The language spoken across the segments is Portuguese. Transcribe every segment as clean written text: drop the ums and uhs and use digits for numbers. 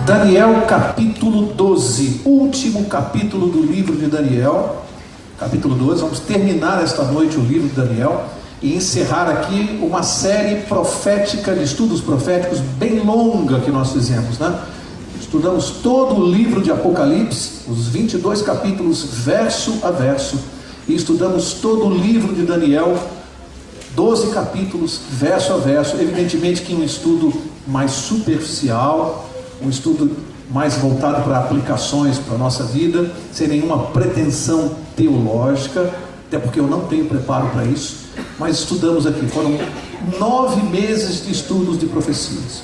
Daniel capítulo 12, último capítulo do livro de Daniel, capítulo 12. Vamos terminar esta noite o livro de Daniel e encerrar aqui uma série profética, de estudos proféticos bem longa que nós fizemos, né? Estudamos todo o livro de Apocalipse, os 22 capítulos, verso a verso, e estudamos todo o livro de Daniel, 12 capítulos, verso a verso. Evidentemente que um estudo mais superficial, um estudo mais voltado para aplicações para a nossa vida, sem nenhuma pretensão teológica, até porque eu não tenho preparo para isso, mas estudamos aqui, foram 9 meses de estudos de profecias.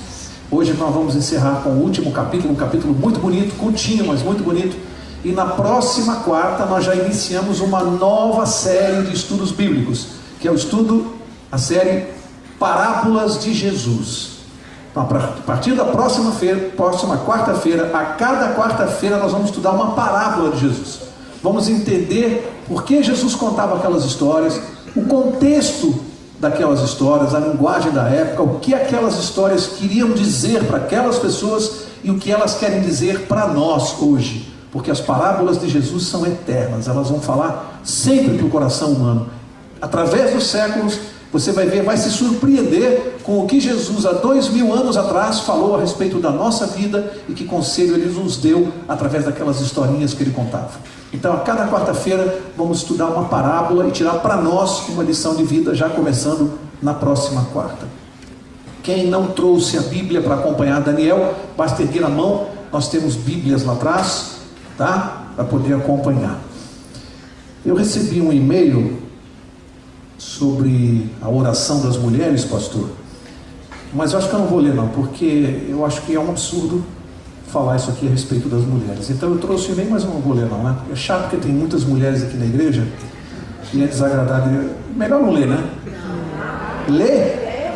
Hoje nós vamos encerrar com o último capítulo, um capítulo muito bonito, curtinho, mas muito bonito, e na próxima quarta nós já iniciamos uma nova série de estudos bíblicos, que é a série Parábolas de Jesus. Então, a partir da próxima quarta-feira, a cada quarta-feira nós vamos estudar uma parábola de Jesus. Vamos entender por que Jesus contava aquelas histórias, o contexto daquelas histórias, a linguagem da época, o que aquelas histórias queriam dizer para aquelas pessoas e o que elas querem dizer para nós hoje. Porque as parábolas de Jesus são eternas, elas vão falar sempre para o coração humano. Através dos séculos, você vai ver, vai se surpreender com o que Jesus há 2000 anos atrás falou a respeito da nossa vida e que conselho ele nos deu através daquelas historinhas que ele contava. Então, a cada quarta-feira vamos estudar uma parábola e tirar para nós uma lição de vida, já começando na próxima quarta. Quem não trouxe a Bíblia para acompanhar Daniel, basta erguer a mão, nós temos Bíblias lá atrás, tá? Para poder acompanhar. Eu recebi um e-mail sobre a oração das mulheres, pastor, mas eu acho que eu não vou ler não, porque eu acho que é um absurdo falar isso aqui a respeito das mulheres. Então eu trouxe o e-mail, mas eu não vou ler não, né? É chato porque tem muitas mulheres aqui na igreja e é desagradável. Melhor não ler, né? Ler?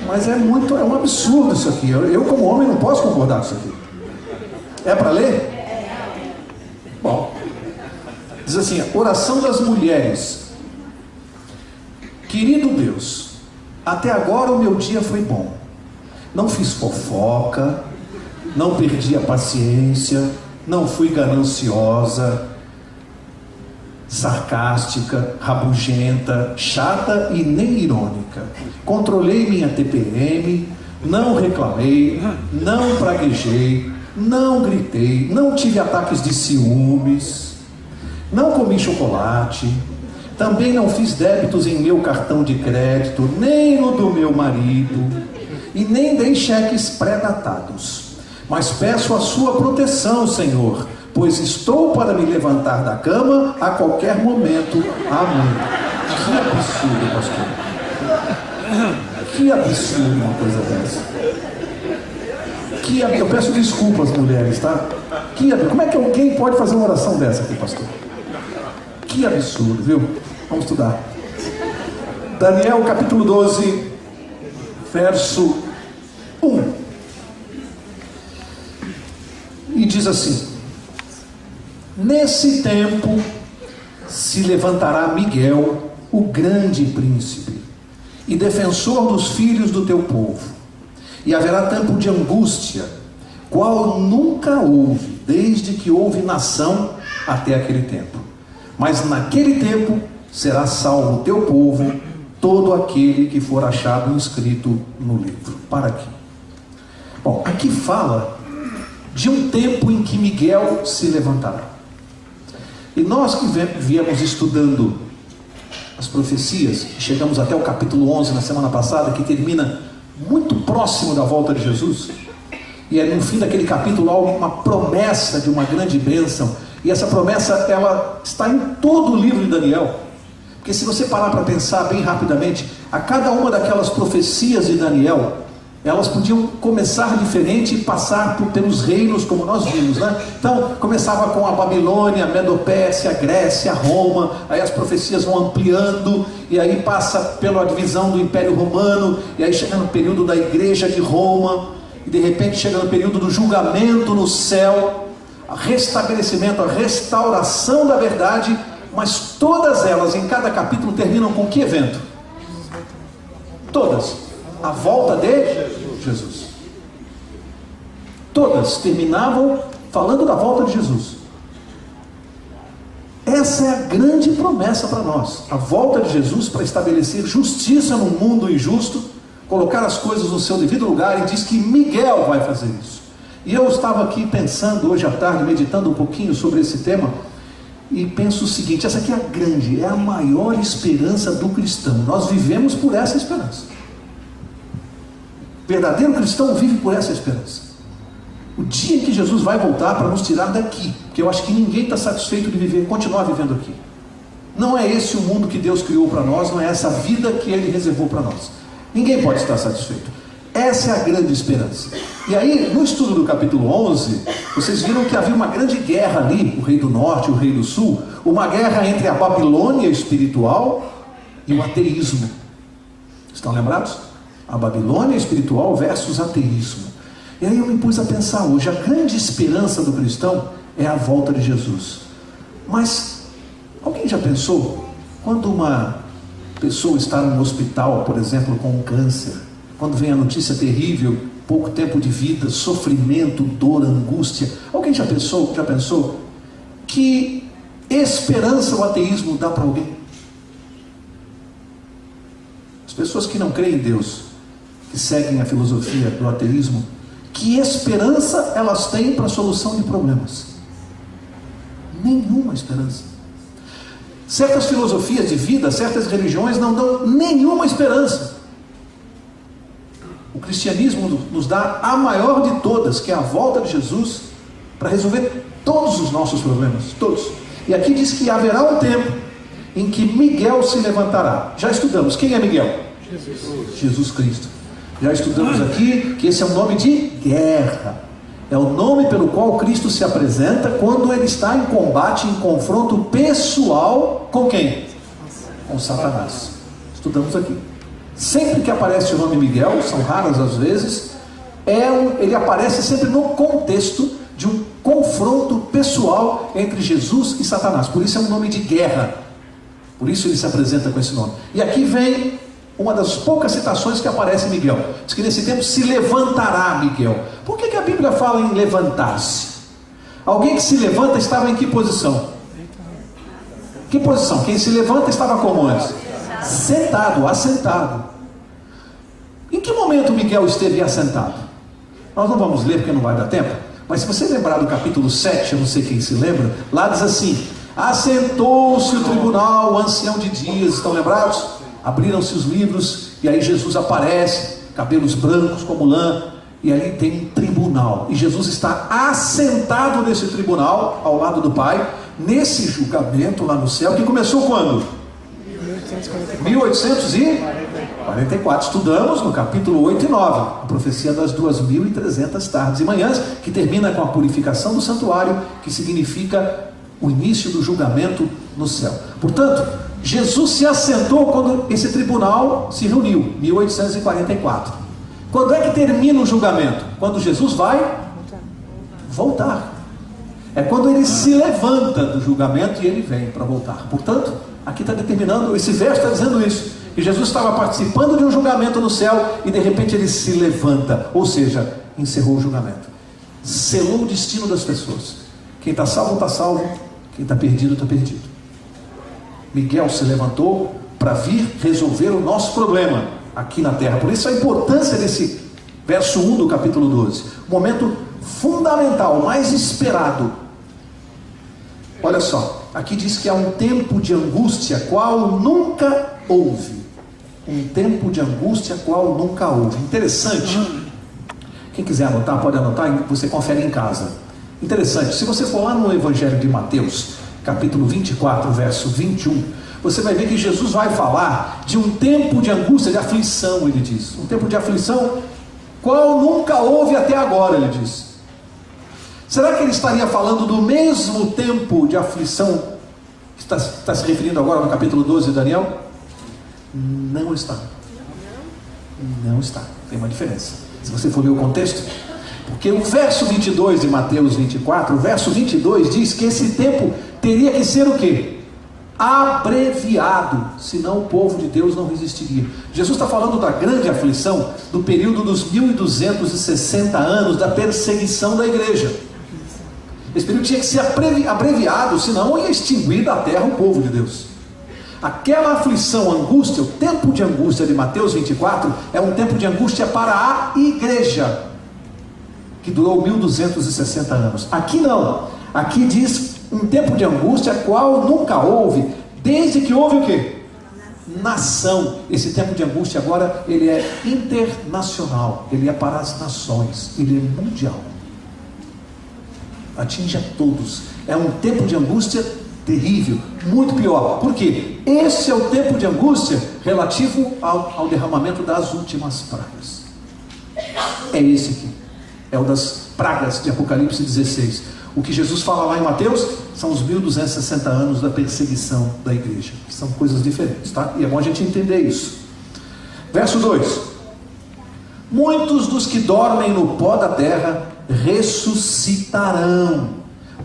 Mas é um absurdo isso aqui. Eu como homem não posso concordar com isso aqui. É para ler? Bom, diz assim: oração das mulheres. Querido Deus, até agora o meu dia foi bom. Não fiz fofoca, não perdi a paciência, não fui gananciosa, sarcástica, rabugenta, chata e nem irônica. Controlei minha TPM, não reclamei, não praguejei, não gritei, não tive ataques de ciúmes, não comi chocolate. Também não fiz débitos em meu cartão de crédito, nem no do meu marido, e nem dei cheques pré-datados. Mas peço a sua proteção, Senhor, pois estou para me levantar da cama a qualquer momento. Amém. Que absurdo, pastor. Que absurdo uma coisa dessa. Eu peço desculpas, mulheres, tá? Como é que alguém pode fazer uma oração dessa aqui, pastor? Que absurdo, viu? Vamos estudar. Daniel capítulo 12, verso 1. E diz assim: nesse tempo se levantará Miguel, o grande príncipe, e defensor dos filhos do teu povo. E haverá tempo de angústia, qual nunca houve, desde que houve nação até aquele tempo. Mas naquele tempo será salvo o teu povo, todo aquele que for achado inscrito no livro. Para aqui. Bom, aqui fala de um tempo em que Miguel se levantará. E nós que viemos estudando as profecias, chegamos até o capítulo 11 na semana passada, que termina muito próximo da volta de Jesus, e no fim daquele capítulo há uma promessa de uma grande bênção. E essa promessa, ela está em todo o livro de Daniel. Porque se você parar para pensar bem rapidamente, a cada uma daquelas profecias de Daniel, elas podiam começar diferente e passar pelos reinos, como nós vimos, né? Então, começava com a Babilônia, a Medopérsia, a Grécia, a Roma, aí as profecias vão ampliando, e aí passa pela divisão do Império Romano, e aí chega no período da Igreja de Roma, e de repente chega no período do julgamento no céu, a restabelecimento, a restauração da verdade, mas todas elas, em cada capítulo, terminam com que evento? Todas. A volta de Jesus. todas terminavam falando da volta de Jesus. Essa é a grande promessa para nós, a volta de Jesus para estabelecer justiça num mundo injusto, colocar as coisas no seu devido lugar, e diz que Miguel vai fazer isso. E eu estava aqui pensando hoje à tarde, meditando um pouquinho sobre esse tema, e penso o seguinte: essa aqui é a maior esperança do cristão. Nós vivemos por essa esperança. O verdadeiro cristão vive por essa esperança. O dia em que Jesus vai voltar para nos tirar daqui, porque eu acho que ninguém está satisfeito de viver, continuar vivendo aqui. Não é esse o mundo que Deus criou para nós, não é essa vida que Ele reservou para nós. Ninguém pode estar satisfeito. Essa é a grande esperança. E aí, no estudo do capítulo 11, vocês viram que havia uma grande guerra ali, o rei do norte e o rei do sul, uma guerra entre a Babilônia espiritual e o ateísmo. Estão lembrados? A Babilônia espiritual versus ateísmo. E aí eu me pus a pensar hoje, a grande esperança do cristão é a volta de Jesus. Mas alguém já pensou, quando uma pessoa está num hospital, por exemplo, com um câncer, quando vem a notícia terrível, pouco tempo de vida, sofrimento, dor, angústia, alguém já pensou que esperança o ateísmo dá para alguém? As pessoas que não creem em Deus, que seguem a filosofia do ateísmo, que esperança elas têm para a solução de problemas? Nenhuma esperança. Certas filosofias de vida, certas religiões não dão nenhuma esperança. O cristianismo nos dá a maior de todas, que é a volta de Jesus, para resolver todos os nossos problemas, todos. E aqui diz que haverá um tempo em que Miguel se levantará. Já estudamos, quem é Miguel? Jesus Cristo. Já estudamos aqui que esse é um nome de guerra. É o nome pelo qual Cristo se apresenta quando ele está em combate, em confronto pessoal com quem? Com Satanás. Estudamos aqui. Sempre que aparece o nome Miguel, são raras as vezes, ele aparece sempre no contexto de um confronto pessoal entre Jesus e Satanás. Por isso é um nome de guerra. Por isso ele se apresenta com esse nome. E aqui vem uma das poucas citações que aparece Miguel. Diz que nesse tempo se levantará Miguel. Por que a Bíblia fala em levantar-se? Alguém que se levanta estava em que posição? Que posição? Quem se levanta estava como antes? Sentado, assentado. Em que momento Miguel esteve assentado? Nós não vamos ler porque não vai dar tempo, mas se você lembrar do capítulo 7, eu não sei quem se lembra, lá diz assim: assentou-se o tribunal, o ancião de dias. Estão lembrados? Abriram-se os livros, e aí Jesus aparece, cabelos brancos como lã, e aí tem um tribunal, e Jesus está assentado nesse tribunal, ao lado do Pai, nesse julgamento lá no céu, que começou quando? 1844. Estudamos no capítulo 8 e 9, a profecia das 2.300 tardes e manhãs, que termina com a purificação do santuário, que significa o início do julgamento no céu. Portanto, Jesus se assentou quando esse tribunal se reuniu, 1844. Quando é que termina o julgamento? Quando Jesus vai voltar. É quando ele se levanta do julgamento e ele vem para voltar. Portanto, aqui está determinando, esse verso está dizendo isso, que Jesus estava participando de um julgamento no céu e de repente ele se levanta, ou seja, encerrou o julgamento, selou o destino das pessoas. Quem está salvo está salvo, quem está perdido está perdido. Miguel se levantou para vir resolver o nosso problema aqui na terra. Por isso a importância desse verso 1 do capítulo 12, momento fundamental, mais esperado. Olha só, aqui diz que há um tempo de angústia qual nunca houve. Um tempo de angústia qual nunca houve. Interessante. Quem quiser anotar, pode anotar, você confere em casa. Interessante, se você for lá no Evangelho de Mateus, capítulo 24, verso 21, você vai ver que Jesus vai falar de um tempo de angústia, de aflição, ele diz. Um tempo de aflição qual nunca houve até agora, ele diz. Será que ele estaria falando do mesmo tempo de aflição que está se referindo agora no capítulo 12 de Daniel? Não está. Não está. Tem uma diferença. Se você for ler o contexto, porque o verso 22 de Mateus 24, o verso 22 diz que esse tempo teria que ser o quê? abreviado, senão o povo de Deus não resistiria. Jesus está falando da grande aflição, do período dos 1260 anos da perseguição da igreja. Esse período tinha que ser abreviado, senão ia extinguir da terra o povo de Deus. Aquela aflição, angústia, o tempo de angústia de Mateus 24, é um tempo de angústia para a igreja, que durou 1260 anos. Aqui não, aqui diz um tempo de angústia qual nunca houve, desde que houve o quê? Nação. Esse tempo de angústia agora, ele é internacional, ele é para as nações, ele é mundial, atinge a todos. É um tempo de angústia terrível, muito pior. Por quê? Esse é o tempo de angústia relativo ao derramamento das últimas pragas. É esse aqui, é o das pragas de Apocalipse 16. O que Jesus fala lá em Mateus são os 1260 anos da perseguição da igreja, que são coisas diferentes, tá? E é bom a gente entender isso. Verso 2: muitos dos que dormem no pó da terra ressuscitarão,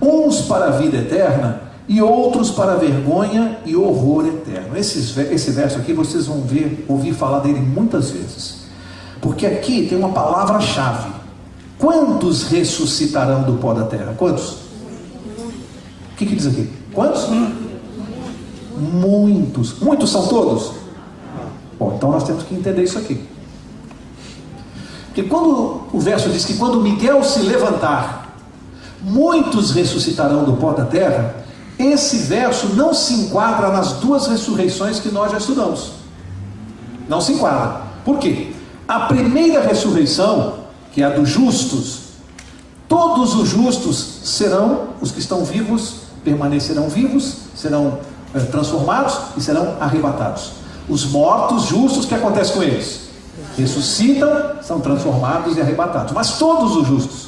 uns para a vida eterna e outros para a vergonha e horror eterno. Esse verso aqui vocês vão ouvir falar dele muitas vezes, porque aqui tem uma palavra-chave. Quantos ressuscitarão do pó da terra? Quantos? O que diz aqui? Quantos? Muitos. Muitos são todos? Bom, então nós temos que entender isso aqui. Porque quando o verso diz que quando Miguel se levantar, muitos ressuscitarão do pó da terra, esse verso não se enquadra nas duas ressurreições que nós já estudamos. Não se enquadra. Por quê? A primeira ressurreição, que é a dos justos, todos os justos serão, os que estão vivos, permanecerão vivos, serão transformados e serão arrebatados. Os mortos justos, o que acontece com eles? Ressuscitam, são transformados e arrebatados. Mas todos os justos.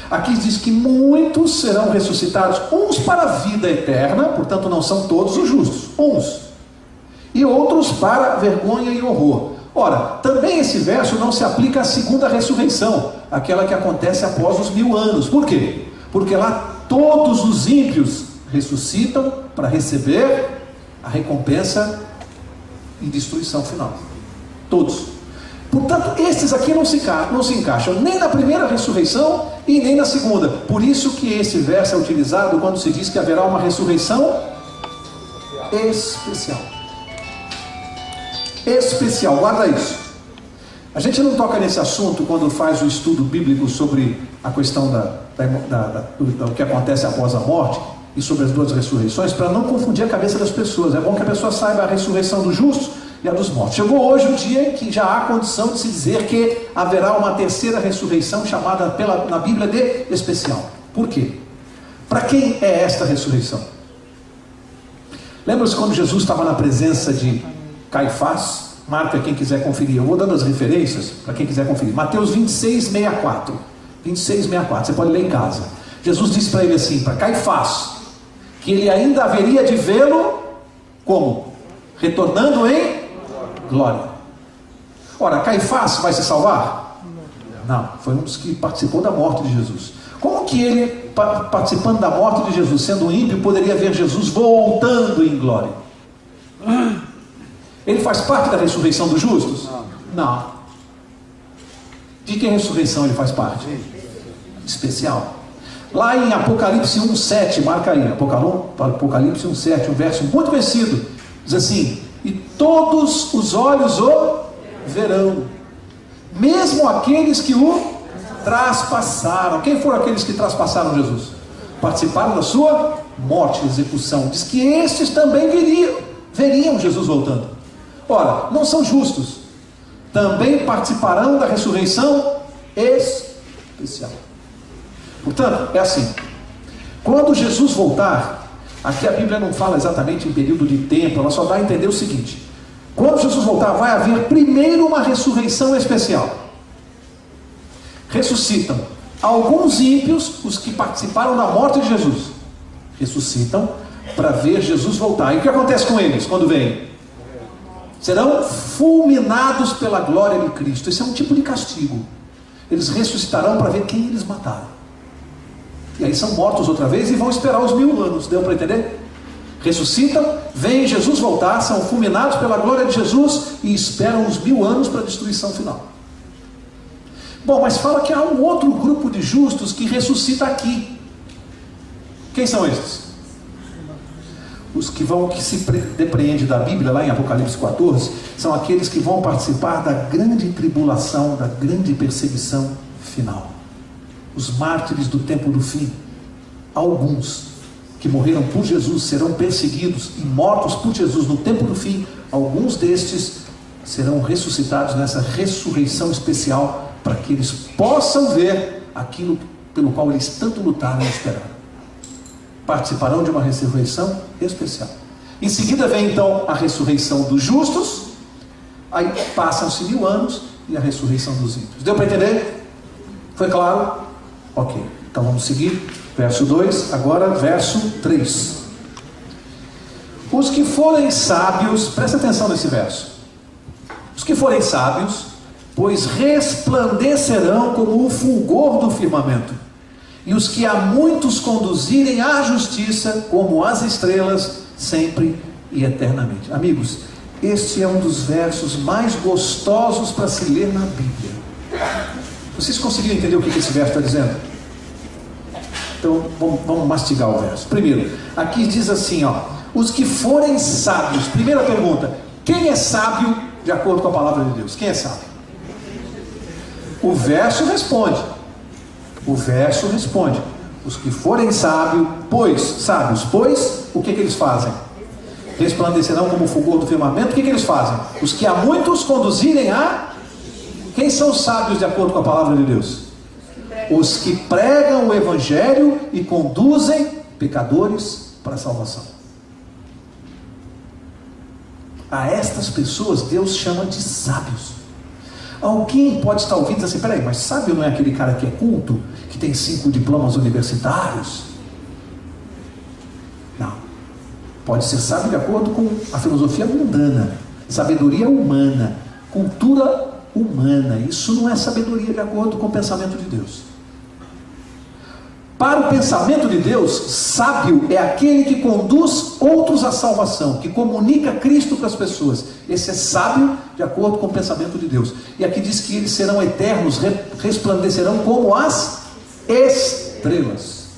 Aqui diz que muitos serão ressuscitados, uns para a vida eterna, portanto não são todos os justos, uns, e outros para vergonha e horror. Ora, também esse verso não se aplica à segunda ressurreição, aquela que acontece após os 1000 anos. Por quê? Porque lá todos os ímpios ressuscitam para receber a recompensa e destruição final. Todos. Portanto, estes aqui não se encaixam nem na primeira ressurreição e nem na segunda. Por isso que esse verso é utilizado quando se diz que haverá uma ressurreição especial. Especial, guarda isso. A gente não toca nesse assunto quando faz o estudo bíblico sobre a questão do que acontece após a morte e sobre as duas ressurreições, para não confundir a cabeça das pessoas. É bom que a pessoa saiba a ressurreição dos justos e a dos mortos. Chegou hoje o dia em que já há condição de se dizer que haverá uma terceira ressurreição chamada na Bíblia de especial. Por quê? Para quem é esta ressurreição? Lembra-se quando Jesus estava na presença de Caifás? Marca quem quiser conferir. Eu vou dando as referências para quem quiser conferir. Mateus 26:64. 26:64. Você pode ler em casa. Jesus disse para ele assim, para Caifás, que ele ainda haveria de vê-lo como? Retornando em glória. Ora, Caifás vai se salvar? Não, foi um dos que participou da morte de Jesus. Como que ele, participando da morte de Jesus, sendo um ímpio, poderia ver Jesus voltando em glória? Ele faz parte da ressurreição dos justos? Não. De que ressurreição ele faz parte? Especial. Lá em Apocalipse 1:7, marca aí, Apocalipse 1:7, um verso muito conhecido, diz assim: e todos os olhos o verão, mesmo aqueles que o traspassaram. Quem foram aqueles que traspassaram Jesus? Participaram da sua morte e execução. Diz que estes também veriam Jesus voltando. Ora, não são justos, também participarão da ressurreição especial. Portanto, é assim, quando Jesus voltar, aqui a Bíblia não fala exatamente em período de tempo, ela só dá a entender o seguinte: quando Jesus voltar, vai haver primeiro uma ressurreição especial. Ressuscitam alguns ímpios, os que participaram da morte de Jesus, ressuscitam para ver Jesus voltar. E o que acontece com eles quando vêm? Serão fulminados pela glória de Cristo. Esse é um tipo de castigo. Eles ressuscitarão para ver quem eles mataram. E aí são mortos outra vez e vão esperar os 1000 anos. Deu para entender? ressuscitam, veem Jesus voltar, são fulminados pela glória de Jesus e esperam os 1000 anos para a destruição final. Bom, mas fala que há um outro grupo de justos que ressuscita aqui. Quem são esses? Os que se depreende da Bíblia, lá em Apocalipse 14, são aqueles que vão participar da grande tribulação, da grande perseguição final. Os mártires do tempo do fim. Alguns que morreram por Jesus serão perseguidos e mortos por Jesus no tempo do fim. Alguns destes serão ressuscitados nessa ressurreição especial, para que eles possam ver aquilo pelo qual eles tanto lutaram e esperaram. Participarão de uma ressurreição especial. Em seguida vem então a ressurreição dos justos. Aí passam-se 1000 anos e a ressurreição dos ímpios. Deu para entender? Foi claro? Ok, então vamos seguir. Verso 2, agora verso 3. Os que forem sábios, presta atenção nesse verso. Os que forem sábios, pois resplandecerão como o fulgor do firmamento. E os que a muitos conduzirem à justiça, como as estrelas, sempre e eternamente. Amigos, este é um dos versos mais gostosos para se ler na Bíblia. Vocês conseguiram entender o que esse verso está dizendo? Então, vamos mastigar o verso. Primeiro, aqui diz assim, os que forem sábios. Primeira pergunta, quem é sábio de acordo com a palavra de Deus? Quem é sábio? O verso responde. Os que forem sábios, pois, o que eles fazem? Resplandecerão como o fulgor do firmamento. O que eles fazem? Os que a muitos conduzirem a... Quem são os sábios de acordo com a palavra de Deus? Os que pregam o Evangelho e conduzem pecadores para a salvação. A estas pessoas Deus chama de sábios. Alguém pode estar ouvindo e dizer assim, peraí, mas sábio não é aquele cara que é culto, que tem 5 diplomas universitários? Não. Pode ser sábio de acordo com a filosofia mundana, sabedoria humana, cultura humana. Isso não é sabedoria de acordo com o pensamento de Deus. Para o pensamento de Deus, sábio é aquele que conduz outros à salvação, que comunica Cristo para as pessoas. Esse é sábio de acordo com o pensamento de Deus. E aqui diz que eles serão eternos, resplandecerão como as estrelas.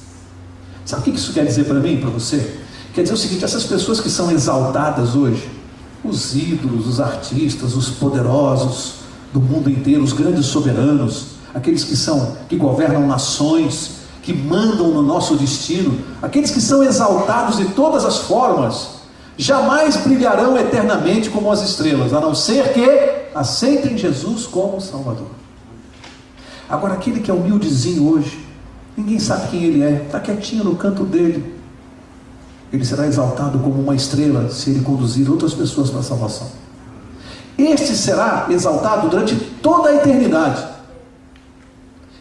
Sabe o que isso quer dizer para mim e para você? Quer dizer o seguinte, essas pessoas que são exaltadas hoje, os ídolos, os artistas, os poderosos do mundo inteiro, os grandes soberanos, aqueles que governam nações, que mandam no nosso destino, aqueles que são exaltados de todas as formas, jamais brilharão eternamente como as estrelas, a não ser que aceitem Jesus como Salvador. Agora, aquele que é humildezinho hoje, ninguém sabe quem ele é, está quietinho no canto dele, ele será exaltado como uma estrela se ele conduzir outras pessoas para a salvação. Este será exaltado durante toda a eternidade,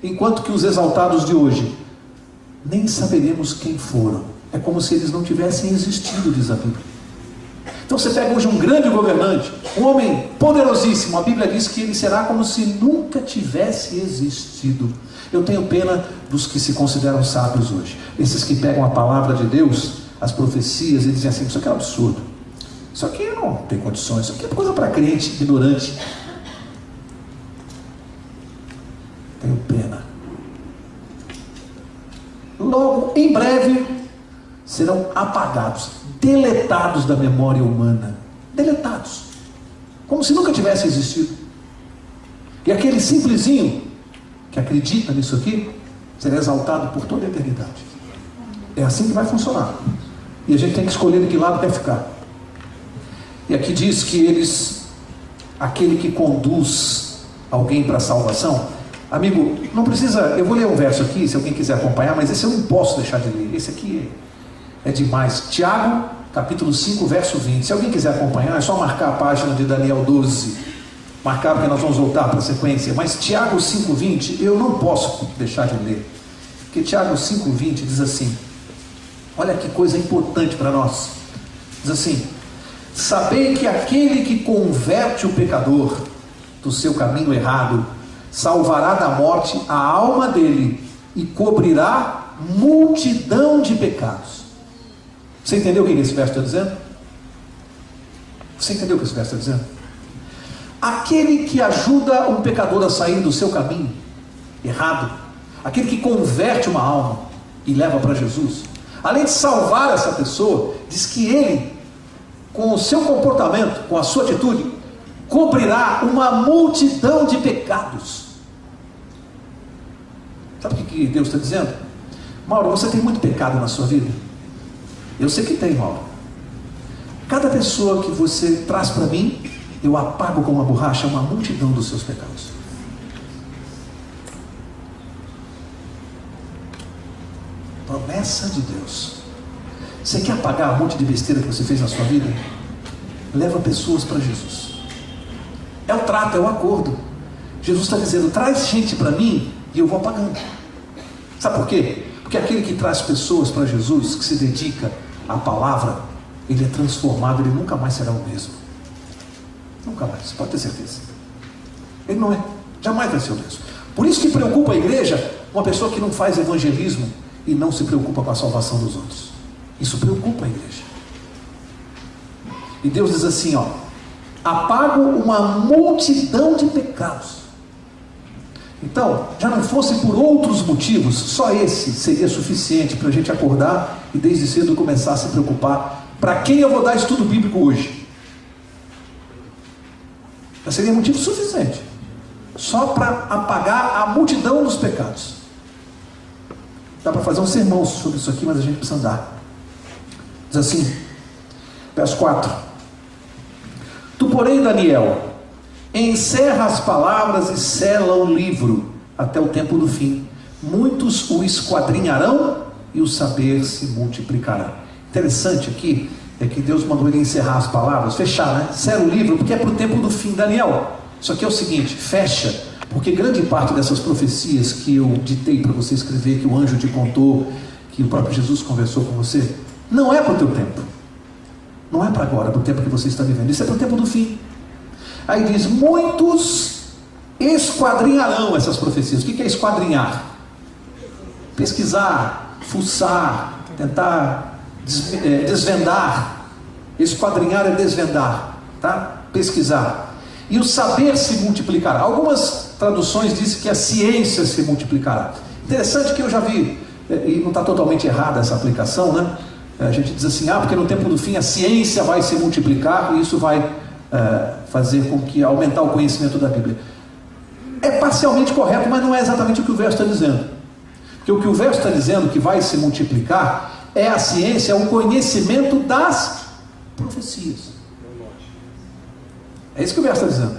enquanto que os exaltados de hoje nem saberemos quem foram. É como se eles não tivessem existido, diz a Bíblia. Então você pega hoje um grande governante, um homem poderosíssimo, a Bíblia diz que ele será como se nunca tivesse existido. Eu tenho pena dos que se consideram sábios hoje, esses que pegam a palavra de Deus, as profecias, e dizem assim, isso aqui é um absurdo, isso aqui não tem condições, isso aqui é coisa para crente ignorante. Tenho pena. Logo, em breve, serão apagados, deletados da memória humana, deletados, como se nunca tivesse existido. E aquele simplesinho que acredita nisso aqui, será exaltado por toda a eternidade. É assim que vai funcionar, e a gente tem que escolher de que lado quer ficar. E aqui diz que aquele que conduz alguém para a salvação, amigo, não precisa, eu vou ler um verso aqui, se alguém quiser acompanhar, mas esse eu não posso deixar de ler, esse aqui é demais. Tiago, capítulo 5, verso 20, se alguém quiser acompanhar, é só marcar a página de Daniel 12, marcar porque nós vamos voltar para a sequência, mas Tiago 5, 20, eu não posso deixar de ler, porque Tiago 5, 20 diz assim, olha que coisa importante para nós, diz assim, sabei que aquele que converte o pecador do seu caminho errado, salvará da morte a alma dele e cobrirá multidão de pecados. Você entendeu o que esse verso está dizendo? Você entendeu o que esse verso está dizendo? Aquele que ajuda um pecador a sair do seu caminho errado, aquele que converte uma alma e leva para Jesus, além de salvar essa pessoa, diz que ele, com o seu comportamento, com a sua atitude, cobrirá uma multidão de pecados. Sabe o que Deus está dizendo? Mauro, você tem muito pecado na sua vida? Eu sei que tem, Mauro. Cada pessoa que você traz para mim, eu apago com uma borracha uma multidão dos seus pecados. Promessa de Deus. Você quer apagar um monte de besteira que você fez na sua vida? Leva pessoas para Jesus. É o trato, é o acordo. Jesus está dizendo, traz gente para mim e eu vou apagando. Sabe por quê? Porque aquele que traz pessoas para Jesus, que se dedica à palavra, ele é transformado, ele nunca mais será o mesmo. Nunca mais, pode ter certeza. Ele não é, jamais vai ser o mesmo. Por isso que preocupa a igreja uma pessoa que não faz evangelismo e não se preocupa com a salvação dos outros. Isso preocupa a igreja. E Deus diz assim, ó, apago uma multidão de pecados. Então, já não fosse por outros motivos, só esse seria suficiente para a gente acordar e desde cedo começar a se preocupar. Para quem eu vou dar estudo bíblico hoje? Já seria motivo suficiente, só para apagar a multidão dos pecados. Dá para fazer um sermão sobre isso aqui, mas a gente precisa andar. Diz assim, verso 4: Tu, porém, Daniel, encerra as palavras e sela o livro até o tempo do fim. Muitos o esquadrinharão e o saber se multiplicará. Interessante aqui é que Deus mandou ele encerrar as palavras, fechar, né? Sela o livro, porque é para o tempo do fim. Daniel, isso aqui é o seguinte, fecha, porque grande parte dessas profecias que eu ditei para você escrever, que o anjo te contou, que o próprio Jesus conversou com você, não é para o teu tempo. Não é para agora, para o tempo que você está vivendo. Isso é para o tempo do fim. Aí diz, muitos esquadrinharão essas profecias. O que é esquadrinhar? Pesquisar, fuçar, tentar desvendar. Esquadrinhar é desvendar, tá? Pesquisar. E o saber se multiplicará. Algumas traduções dizem que a ciência se multiplicará. Interessante que eu já vi, e não está totalmente errada essa aplicação, né? A gente diz assim, porque no tempo do fim a ciência vai se multiplicar e isso vai fazer com que aumentar o conhecimento da Bíblia. É parcialmente correto, mas não é exatamente o que o verso está dizendo. Porque o que o verso está dizendo que vai se multiplicar é a ciência, é o conhecimento das profecias. É isso que o verso está dizendo.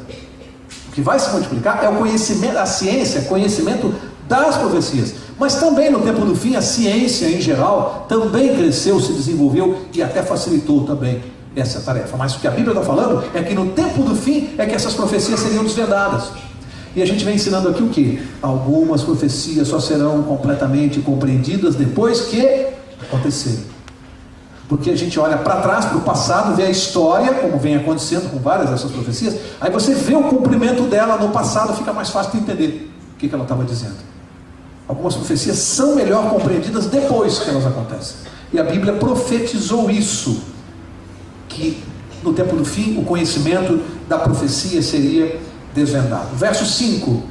O que vai se multiplicar é o conhecimento, a ciência, conhecimento das profecias. Mas também no tempo do fim a ciência em geral também cresceu, se desenvolveu e até facilitou também essa tarefa. Mas o que a Bíblia está falando é que no tempo do fim é que essas profecias seriam desvendadas. E a gente vem ensinando aqui o que? Algumas profecias só serão completamente compreendidas depois que acontecerem. Porque a gente olha para trás, para o passado, vê a história, como vem acontecendo com várias dessas profecias, aí você vê o cumprimento dela no passado, fica mais fácil de entender o que ela estava dizendo. Algumas profecias são melhor compreendidas depois que elas acontecem. E a Bíblia profetizou isso, que no tempo do fim o conhecimento da profecia seria desvendado. Verso 5: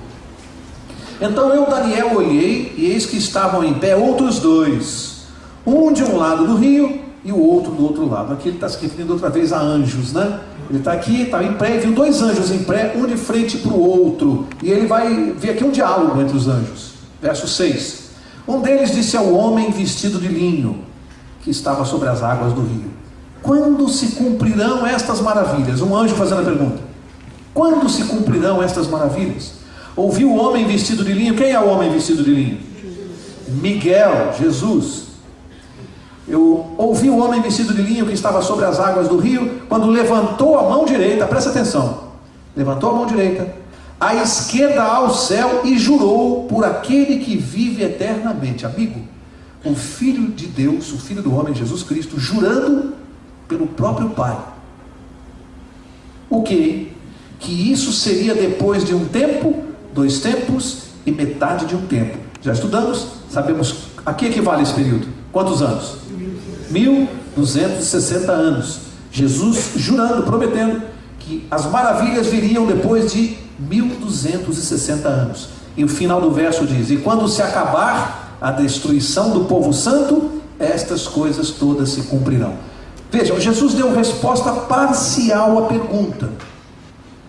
Então eu, Daniel, olhei, e eis que estavam em pé outros dois, um de um lado do rio e o outro do outro lado. Aqui ele está se referindo outra vez a anjos, né? Ele está aqui, está em pé, viu dois anjos em pé, um de frente para o outro, e ele vai ver aqui um diálogo entre os anjos. Verso 6: Um deles disse ao homem vestido de linho, que estava sobre as águas do rio: Quando se cumprirão estas maravilhas? Um anjo fazendo a pergunta: Quando se cumprirão estas maravilhas? Ouviu o homem vestido de linho. Quem é o homem vestido de linho? Miguel, Jesus. Eu ouvi o homem vestido de linho que estava sobre as águas do rio, quando levantou a mão direita, presta atenção, levantou a mão direita, à esquerda ao céu, e jurou por aquele que vive eternamente. Amigo, o Filho de Deus, o Filho do homem, Jesus Cristo, jurando pelo próprio Pai. O quê? Que isso seria depois de um tempo, 2 tempos e metade de um tempo. Já estudamos, sabemos a que equivale esse período. Quantos anos? 1260 anos. Jesus jurando, prometendo que as maravilhas viriam depois de 1260 anos. E o final do verso diz: e quando se acabar a destruição do povo santo, estas coisas todas se cumprirão. Vejam, Jesus deu resposta parcial à pergunta.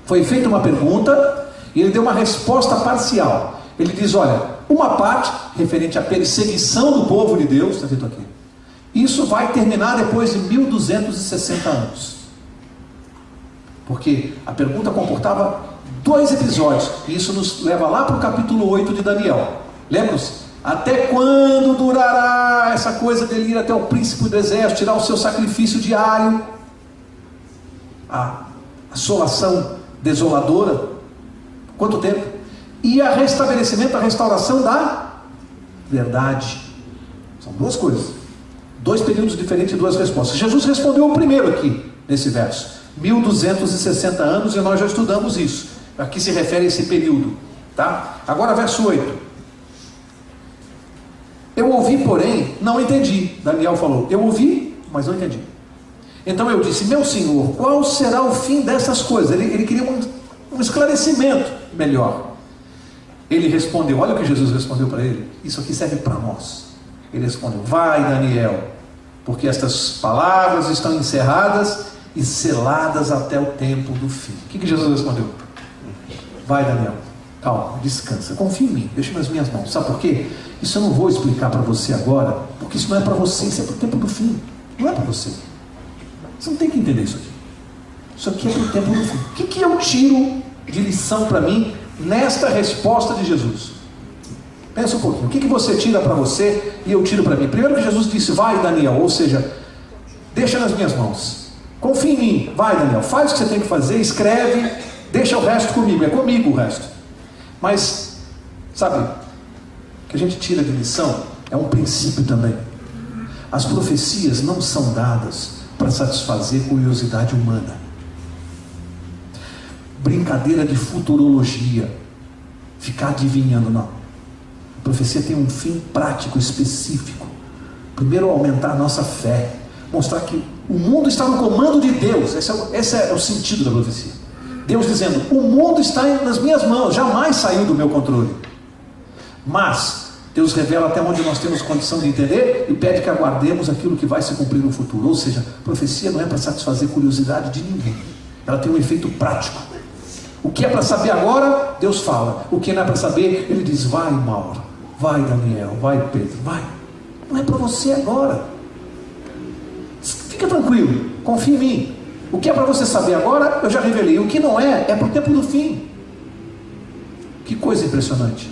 Foi feita uma pergunta e ele deu uma resposta parcial. Ele diz: olha, uma parte referente à perseguição do povo de Deus, está dito aqui, isso vai terminar depois de 1260 anos. Porque a pergunta comportava 2 episódios, e isso nos leva lá para o capítulo 8 de Daniel. Lembra-se? Até quando durará essa coisa dele ir até o príncipe do exército, tirar o seu sacrifício diário, a assolação desoladora? Quanto tempo? E a restabelecimento, a restauração da verdade. São 2 coisas, 2 períodos diferentes e 2 respostas. Jesus respondeu o primeiro aqui, nesse verso, 1260 anos, e nós já estudamos isso. Aqui se refere a esse período, tá? Agora verso 8. Eu ouvi, porém, não entendi. Daniel falou: eu ouvi, mas não entendi. Então eu disse: meu Senhor, qual será o fim dessas coisas? Ele queria um esclarecimento melhor. Ele respondeu, olha o que Jesus respondeu para ele. Isso aqui serve para nós. Ele respondeu: vai, Daniel, porque estas palavras estão encerradas e seladas até o tempo do fim. O que Jesus respondeu? Vai, Daniel, calma, descansa, confia em mim, deixa nas minhas mãos. Sabe por quê? Isso eu não vou explicar para você agora, porque isso não é para você, isso é para o tempo do fim. Não é para você. Você não tem que entender isso aqui. Isso aqui é para o tempo do fim. O que eu tiro de lição para mim nesta resposta de Jesus? Pensa um pouquinho. O que você tira para você e eu tiro para mim? Primeiro que Jesus disse: vai, Daniel, ou seja, deixa nas minhas mãos, confia em mim, vai, Daniel, faz o que você tem que fazer, escreve, deixa o resto comigo, é comigo o resto. Mas, sabe, o que a gente tira de lição é um princípio também. As profecias não são dadas para satisfazer curiosidade humana. Brincadeira de futurologia, ficar adivinhando, não. A profecia tem um fim prático, específico. Primeiro, aumentar a nossa fé, mostrar que o mundo está no comando de Deus. Esse é o sentido da profecia. Deus dizendo: o mundo está nas minhas mãos, jamais saiu do meu controle. Mas Deus revela até onde nós temos condição de entender e pede que aguardemos aquilo que vai se cumprir no futuro. Ou seja, a profecia não é para satisfazer curiosidade de ninguém, ela tem um efeito prático. O que é para saber agora, Deus fala. O que não é para saber, Ele diz: vai, Mauro, vai, Daniel, vai, Pedro, vai. Não é para você agora. Fica tranquilo, confia em mim. O que é para você saber agora, eu já revelei. O que não é para o tempo do fim. Que coisa impressionante.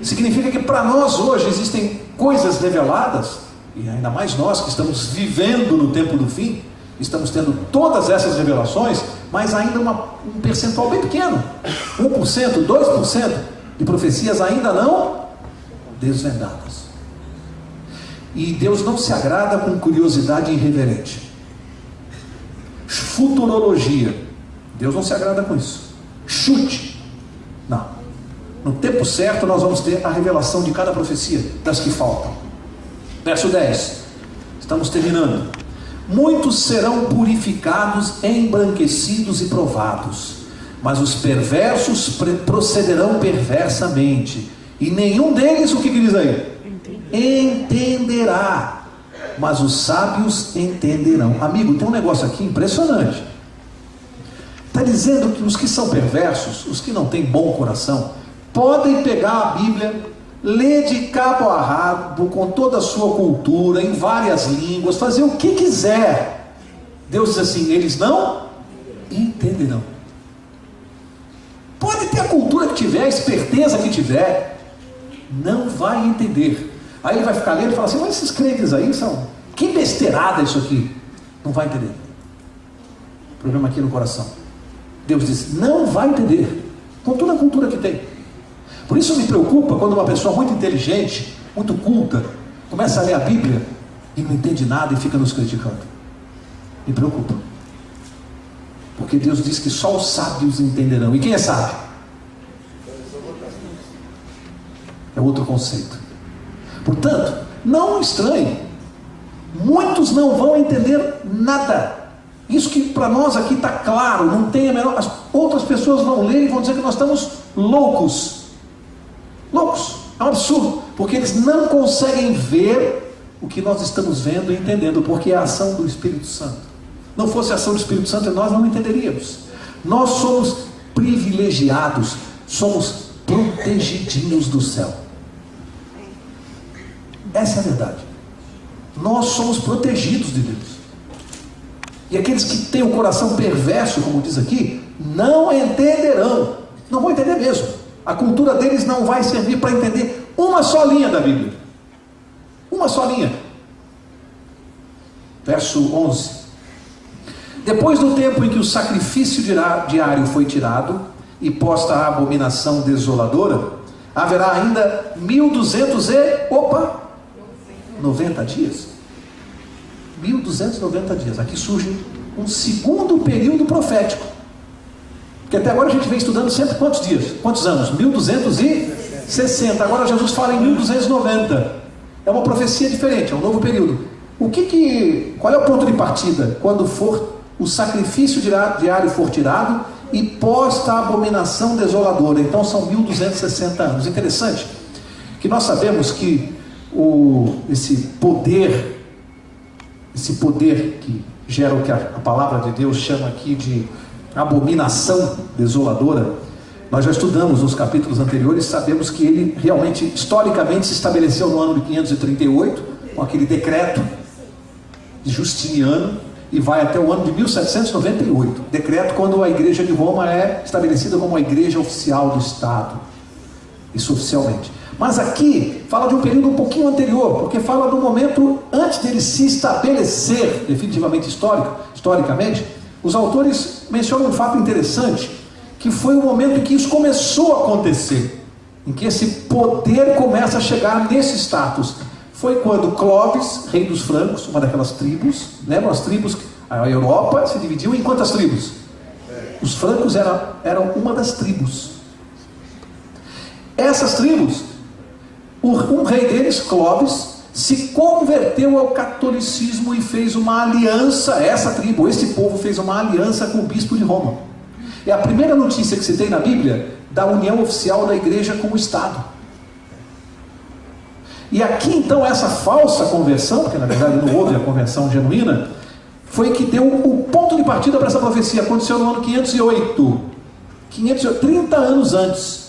Significa que para nós hoje existem coisas reveladas, e ainda mais nós que estamos vivendo no tempo do fim, estamos tendo todas essas revelações, mas ainda um percentual bem pequeno, 1%, 2% de profecias ainda não desvendadas. E Deus não se agrada com curiosidade irreverente, futurologia. Deus não se agrada com isso. Chute, não. No tempo certo nós vamos ter a revelação de cada profecia, das que faltam. Verso 10, estamos terminando. Muitos serão purificados, embranquecidos e provados, mas os perversos procederão perversamente, e nenhum deles, o que diz aí? Entenderá, mas os sábios entenderão. Amigo, tem um negócio aqui impressionante. Está dizendo que os que são perversos, os que não têm bom coração, podem pegar a Bíblia, ler de cabo a rabo, com toda a sua cultura, em várias línguas, fazer o que quiser. Deus diz assim: eles não entenderão. Pode ter a cultura que tiver, a esperteza que tiver, não vai entender. Aí ele vai ficar lendo e falar assim: mas esses crentes aí são, que besteirada isso aqui. Não vai entender. Problema aqui no coração. Deus diz: não vai entender, com toda a cultura que tem. Por isso me preocupa quando uma pessoa muito inteligente, muito culta, começa a ler a Bíblia e não entende nada e fica nos criticando. Me preocupa. Porque Deus diz que só os sábios entenderão. E quem é sábio? É outro conceito. Portanto, não estranhe Muitos não vão entender nada. Isso que para nós aqui está claro, não tem a menor... As outras pessoas vão ler e vão dizer que nós estamos loucos. Loucos, é um absurdo, porque eles não conseguem ver o que nós estamos vendo e entendendo, porque é a ação do Espírito Santo. Não fosse a ação do Espírito Santo, nós não entenderíamos. Nós somos privilegiados, somos protegidinhos do céu. Essa é a verdade. Nós somos protegidos de Deus. E aqueles que têm o coração perverso, como diz aqui, não entenderão. Não vão entender mesmo. A cultura deles não vai servir para entender uma só linha da Bíblia. Uma só linha. Verso 11. Depois do tempo em que o sacrifício diário foi tirado e posta a abominação desoladora, haverá ainda 90 dias. 1290 dias. Aqui surge um segundo período profético. Porque até agora a gente vem estudando sempre quantos dias? Quantos anos? 1260. Agora Jesus fala em 1290. É uma profecia diferente, é um novo período. Qual é o ponto de partida? Quando for o sacrifício diário for tirado e posta a abominação desoladora. Então são 1260 anos. Interessante que nós sabemos que esse poder que gera o que a palavra de Deus chama aqui de abominação desoladora, nós já estudamos nos capítulos anteriores, sabemos que ele realmente, historicamente, se estabeleceu no ano de 538, com aquele decreto de Justiniano, e vai até o ano de 1798, decreto quando a igreja de Roma é estabelecida como a igreja oficial do Estado, isso oficialmente. Mas aqui fala de um período um pouquinho anterior, porque fala do momento antes dele se estabelecer definitivamente historicamente. Os autores mencionam um fato interessante, que foi o momento em que isso começou a acontecer, em que esse poder começa a chegar nesse status. Foi quando Clovis, rei dos francos, uma daquelas tribos, lembram as tribos, a Europa se dividiu em quantas tribos? Os francos eram uma das tribos. Essas tribos, um rei deles, Clovis, se converteu ao catolicismo e fez uma aliança, essa tribo, esse povo fez uma aliança com o bispo de Roma. É a primeira notícia que se tem na Bíblia da união oficial da igreja com o Estado. E aqui então essa falsa conversão, porque na verdade não houve a conversão genuína, foi que deu o ponto de partida para essa profecia. Aconteceu no ano 508, 30 anos antes.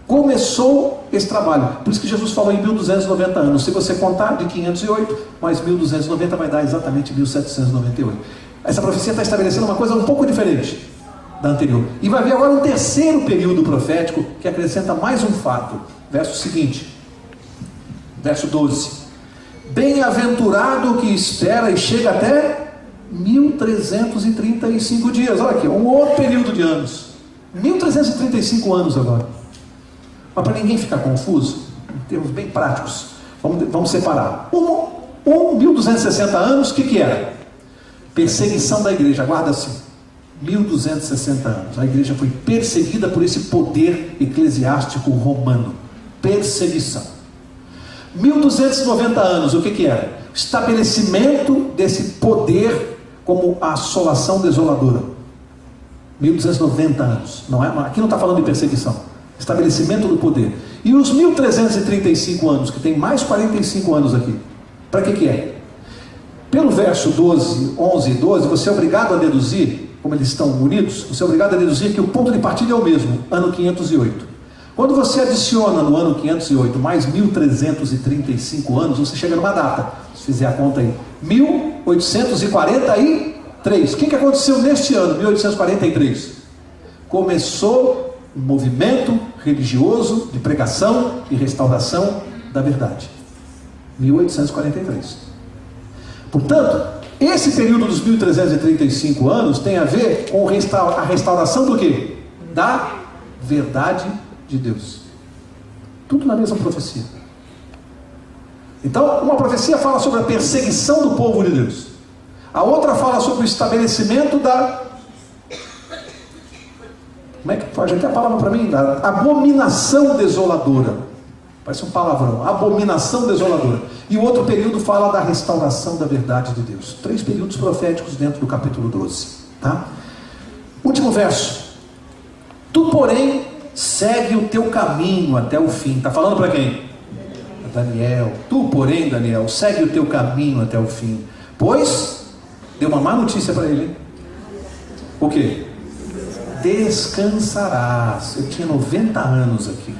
Começou esse trabalho. Por isso que Jesus falou em 1290 anos. Se você contar de 508 mais 1290 vai dar exatamente 1798. Essa profecia está estabelecendo uma coisa um pouco diferente da anterior. E vai haver agora um terceiro período profético que acrescenta mais um fato. Verso seguinte, verso 12. Bem-aventurado o que espera e chega até 1335 dias. Olha aqui, um outro período de anos. 1335 anos agora. Mas para ninguém ficar confuso, em termos bem práticos, vamos separar. 1260 anos, o que era? Perseguição da igreja, guarda assim. 1260 anos, a igreja foi perseguida por esse poder eclesiástico romano. Perseguição. 1290 anos, o que era? Estabelecimento desse poder como a assolação desoladora. 1290 anos, não é? Aqui não está falando de perseguição. Estabelecimento do poder. E os 1335 anos, que tem mais 45 anos aqui, para que é? Pelo verso 12, 11 e 12, você é obrigado a deduzir, como eles estão unidos, você é obrigado a deduzir que o ponto de partida é o mesmo, ano 508. Quando você adiciona no ano 508 mais 1335 anos, você chega numa data, se fizer a conta aí, 1843. O que aconteceu neste ano, 1843? Começou um movimento religioso de pregação e restauração da verdade. 1843. Portanto, esse período dos 1335 anos tem a ver com a restauração do quê? Da verdade de Deus. Tudo na mesma profecia. Então, uma profecia fala sobre a perseguição do povo de Deus. A outra fala sobre o estabelecimento da... Como é que pode? Aqui a palavra para mim, da abominação desoladora. Parece um palavrão. Abominação desoladora. E o outro período fala da restauração da verdade de Deus. 3 períodos proféticos dentro do capítulo 12. Tá? Último verso. Tu, porém, segue o teu caminho até o fim. Está falando para quem? Daniel. Tu, porém, Daniel, segue o teu caminho até o fim. Pois, deu uma má notícia para ele. Hein? O quê? Descansarás. Eu tinha 90 anos aqui.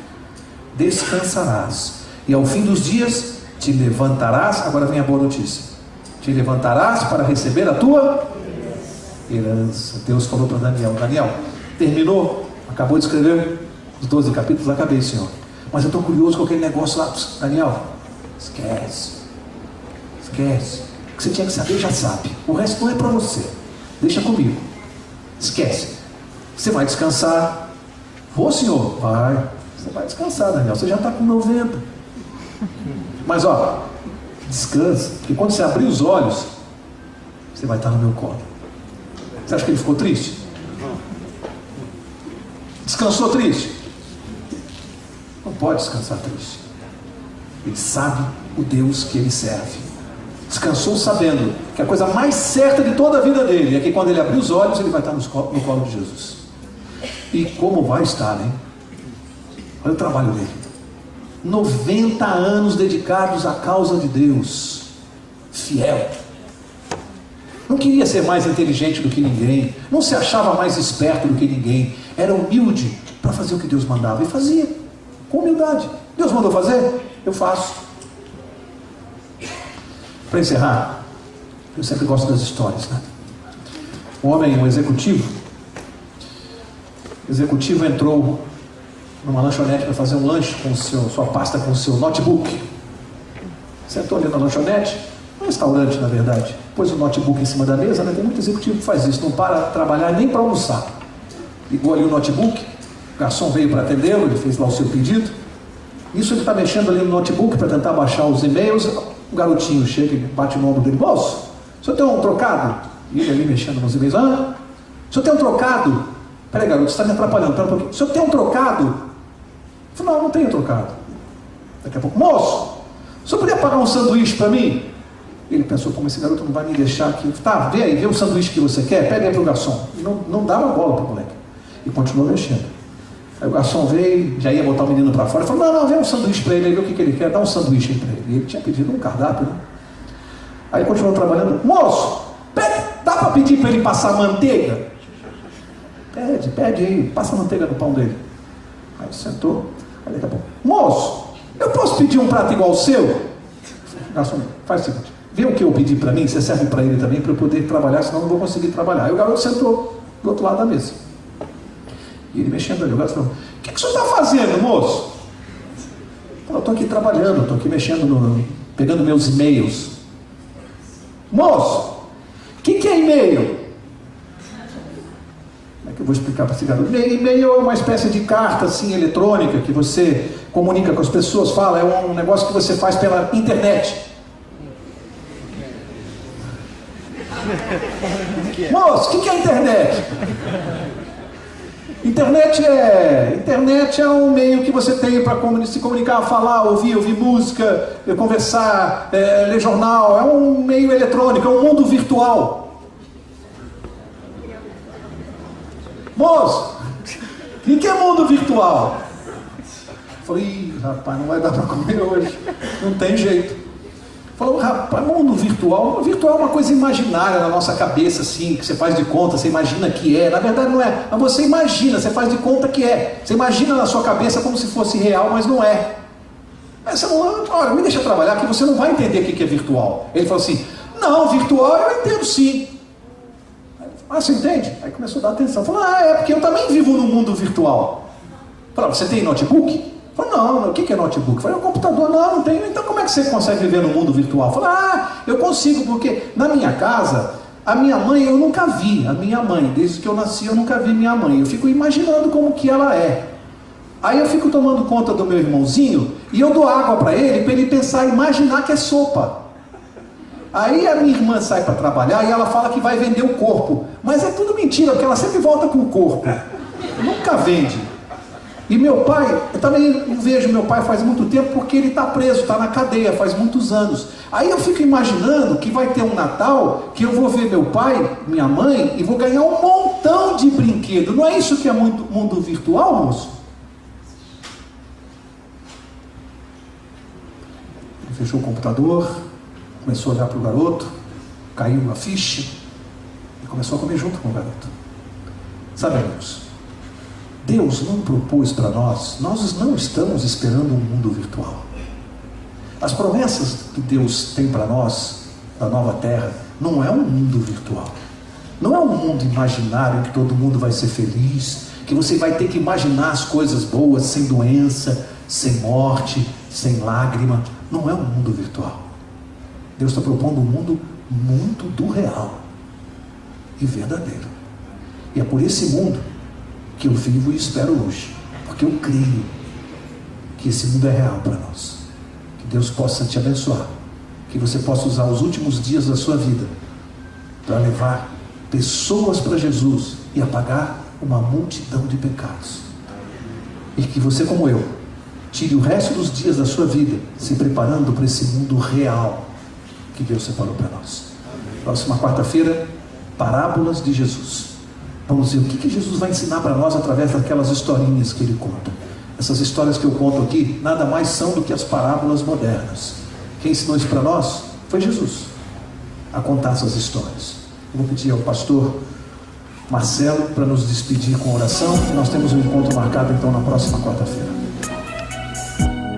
Descansarás. E ao fim dos dias, te levantarás. Agora vem a boa notícia. Te levantarás para receber a tua herança. Deus falou para Daniel. Daniel, terminou? Acabou de escrever os 12 capítulos? Acabei, Senhor. Mas eu estou curioso com aquele negócio lá. Daniel, esquece. Esquece. O que você tinha que saber, já sabe. O resto não é para você. Deixa comigo. Esquece. Você vai descansar. Vou, Senhor? Vai. Você vai descansar, Daniel. Você já está com 90. Mas ó, descansa. Porque quando você abrir os olhos, você vai estar no meu colo. Você acha que ele ficou triste? Descansou triste? Não pode descansar triste. Ele sabe o Deus que ele serve. Descansou sabendo que a coisa mais certa de toda a vida dele é que quando ele abrir os olhos, ele vai estar no colo de Jesus. E como vai estar, né? Olha o trabalho dele. 90 anos dedicados à causa de Deus. Fiel. Não queria ser mais inteligente do que ninguém. Não se achava mais esperto do que ninguém. Era humilde para fazer o que Deus mandava. E fazia. Com humildade. Deus mandou fazer? Eu faço. Para encerrar, eu sempre gosto das histórias, né? Um homem, um executivo entrou numa lanchonete para fazer um lanche com sua pasta, com o seu notebook. Sentou ali na lanchonete, um restaurante na verdade, pôs o notebook em cima da mesa, né? Tem muito executivo que faz isso, não para trabalhar nem para almoçar. Ligou ali o notebook, o garçom veio para atendê-lo, ele fez lá o seu pedido. Isso ele está mexendo ali no notebook para tentar baixar os e-mails. O garotinho chega e bate no ombro dele. Moço, o senhor tem um trocado? E ele ali mexendo nos e-mails. Ah, o senhor tem um trocado? Peraí, garoto, você está me atrapalhando, pera um pouquinho. O senhor tem um trocado? Eu falei, não tenho trocado. Daqui a pouco, moço, o senhor poderia pagar um sanduíche para mim? Ele pensou, como esse garoto não vai me deixar aqui. Tá, vê aí, vê o sanduíche que você quer, pega aí para o garçom. E não dava bola para o moleque. E continuou mexendo. Aí o garçom veio, já ia botar o menino para fora, e falou, não, vê um sanduíche para ele, vê o que ele quer, dá um sanduíche para ele. E ele tinha pedido um cardápio, né? Aí ele continuou trabalhando, moço, dá para pedir para ele passar manteiga? Pede aí, passa manteiga no pão dele. Aí sentou, aí daqui a pouco, moço, eu posso pedir um prato igual ao seu? Garçom, faz o seguinte, vê o que eu pedi para mim, você serve para ele também, para eu poder trabalhar, senão eu não vou conseguir trabalhar. Aí o garoto sentou do outro lado da mesa. E ele mexendo ali, o garoto falou, o que o senhor está fazendo, moço? Eu estou aqui trabalhando, estou aqui mexendo, pegando meus e-mails. Moço, o que é e-mail? Como é que eu vou explicar para esse garoto? E-mail é uma espécie de carta assim, eletrônica, que você comunica com as pessoas, fala, é um negócio que você faz pela internet. Moço, o que é internet? Internet é um meio que você tem para se comunicar, falar, ouvir música, conversar, ler jornal. É um meio eletrônico, é um mundo virtual. Moço, o que é mundo virtual? Falei, rapaz, não vai dar para comer hoje, não tem jeito. Falou, rapaz, mundo virtual é uma coisa imaginária na nossa cabeça, assim, que você faz de conta, você imagina que é. Na verdade não é, mas você imagina, você faz de conta que é. Você imagina na sua cabeça como se fosse real, mas não é. Mas você não, olha, me deixa trabalhar que você não vai entender o que é virtual. Ele falou assim, não, virtual eu entendo sim. Ah, você entende? Aí começou a dar atenção. Falou, é porque eu também vivo num mundo virtual. Falou, você tem notebook? Falei, não, o que é notebook? Falei, é um computador. Não tenho. Então como é que você consegue viver no mundo virtual? Falei, eu consigo, porque na minha casa, a minha mãe eu nunca vi. A minha mãe, desde que eu nasci eu nunca vi minha mãe. Eu fico imaginando como que ela é. Aí eu fico tomando conta do meu irmãozinho e eu dou água para ele pensar, imaginar que é sopa. Aí a minha irmã sai para trabalhar e ela fala que vai vender o corpo. Mas é tudo mentira, porque ela sempre volta com o corpo. Nunca vende. E meu pai, eu também não vejo meu pai faz muito tempo, porque ele está preso, está na cadeia faz muitos anos. Aí eu fico imaginando que vai ter um Natal que eu vou ver meu pai, minha mãe, e vou ganhar um montão de brinquedo. Não é isso que é mundo virtual, moço? Ele fechou o computador, começou a olhar para o garoto, caiu uma ficha e começou a comer junto com o garoto. Sabe, amigos, Deus não propôs para nós não estamos esperando um mundo virtual. As promessas que Deus tem para nós, da nova terra, não é um mundo virtual. Não é um mundo imaginário que todo mundo vai ser feliz, que você vai ter que imaginar as coisas boas, sem doença, sem morte, sem lágrima. Não é um mundo virtual. Deus está propondo um mundo muito do real e verdadeiro. E é por esse mundo que eu vivo e espero hoje, porque eu creio que esse mundo é real para nós. Que Deus possa te abençoar, que você possa usar os últimos dias da sua vida para levar pessoas para Jesus e apagar uma multidão de pecados, e que você, como eu, tire o resto dos dias da sua vida se preparando para esse mundo real que Deus separou para nós. Próxima quarta-feira, parábolas de Jesus. Vamos ver o que Jesus vai ensinar para nós através daquelas historinhas que ele conta. Essas histórias que eu conto aqui nada mais são do que as parábolas modernas. Quem ensinou isso para nós foi Jesus, a contar essas histórias. Eu vou pedir ao pastor Marcelo para nos despedir com oração, e nós temos um encontro marcado então na próxima quarta-feira.